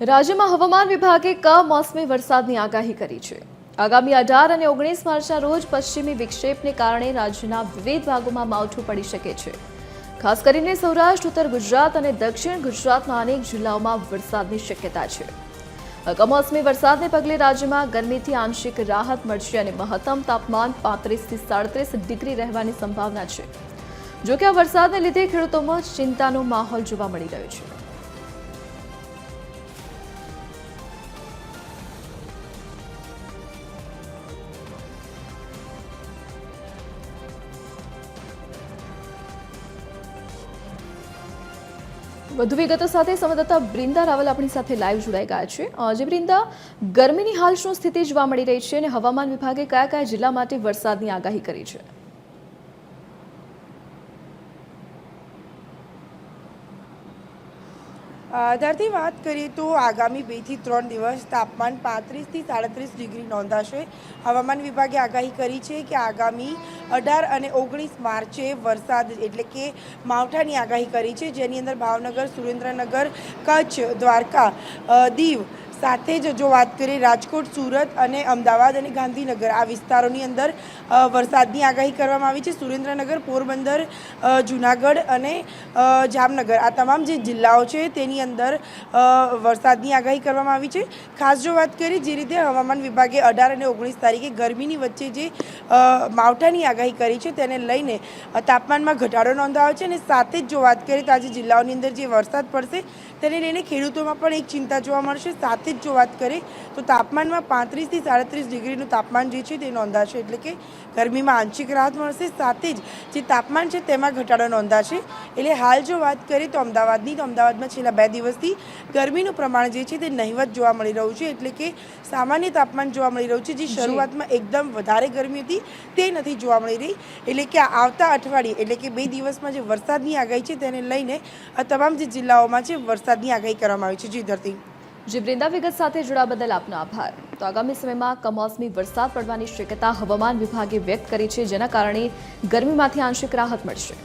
રાજ્યમાં હવામાન વિભાગે કમોસમી વરસાદની આગાહી કરી છે। આગામી 18 અને 19 માર્ચના રોજ પશ્ચિમી વિક્ષેપને કારણે રાજ્યના વિવિધ ભાગોમાં માવઠું પડી શકે છે। ખાસ કરીને સૌરાષ્ટ્ર, ઉત્તર ગુજરાત અને દક્ષિણ ગુજરાતના અનેક જિલ્લાઓમાં વરસાદની શક્યતા છે। કમોસમી વરસાદને પગલે રાજ્યમાં ગરમીથી આંશિક રાહત મળશે અને મહત્તમ તાપમાન 35 થી 37 ડિગ્રી રહેવાની સંભાવના છે। જો કે આ વરસાદને લીધે ખેડૂતોમાં ચિંતાનો માહોલ જોવા મળી રહ્યો છે। વધુ વિગતો સાથે સંવાદદાતા બ્રિંદા રાવલ આપણી સાથે લાઈવ જોડાઈ ગયા છે। જે બ્રિંદા, ગરમીની હાલ શું સ્થિતિ જોવા મળી રહી છે અને હવામાન વિભાગે કયા કયા જિલ્લા માટે વરસાદની આગાહી કરી છે? ધરતી વાત કરીએ તો આગામી 2 થી 3 દિવસ તાપમાન 35 થી 37 ડિગ્રી નોંધાશે। હવામાન વિભાગે આગાહી કરી છે કે આગામી 18 અને 19 માર્ચે વરસાદ એટલે કે માવઠાની આગાહી કરી છે, જેની અંદર ભાવનગર, સુરેન્દ્રનગર, કચ્છ, દ્વારકા, દીવ સાથે જ જો વાત કરીએ રાજકોટ, સુરત અને અમદાવાદ અને ગાંધીનગર આ વિસ્તારોની અંદર વરસાદની આગાહી કરવામાં આવી છે। સુરેન્દ્રનગર, પોરબંદર, જૂનાગઢ અને જામનગર આ તમામ જે જિલ્લાઓ છે તેની અંદર વરસાદની આગાહી કરવામાં આવી છે। ખાસ જો વાત કરીએ જે રીતે હવામાન વિભાગે 18 અને 19 તારીખે ગરમીની વચ્ચે જે માવઠાની આગાહી કરી છે તેને લઈને તાપમાનમાં ઘટાડો નોંધાયો છે અને સાથે જ જો વાત કરીએ તો આજે જિલ્લાઓની અંદર જે વરસાદ પડશે તેને લઈને ખેડૂતોમાં પણ એક ચિંતા જોવા મળશે। સાથે જ જો વાત કરીએ તો તાપમાનમાં 35 થી 37 ડિગ્રીનું તાપમાન જે છે તે નોંધાશે, એટલે કે ગરમીમાં આંશિક રાહત મળશે। સાથે જ જે તાપમાન છે તેમાં ઘટાડો નોંધાશે। એટલે હાલ જો વાત કરીએ તો અમદાવાદમાં છેલ્લા 2 દિવસથી ગરમીનું પ્રમાણ જે છે તે નહિવત જોવા મળી રહ્યું છે, એટલે કે સામાન્ય તાપમાન જોવા મળી રહ્યું છે। જે શરૂઆતમાં એકદમ વધારે ગરમી હતી તે નથી જોવા મળી રહી। એટલે કે આવતા અઠવાડિયે એટલે કે 2 દિવસમાં જે વરસાદની આગાહી છે તેને લઈને આ તમામ જે જિલ્લાઓમાં છે વરસાદની આગાહી કરવામાં આવી છે। જી ધરતી। જે બ્રિંદા, વિગત સાથે જોડાવા બદલ આપનો આભાર। તો આગામી સમયમાં કમોસમી વરસાદ પડવાની શક્યતા હવામાન વિભાગે વ્યક્ત કરી છે, જેના કારણે ગરમીમાંથી આંશિક રાહત મળશે।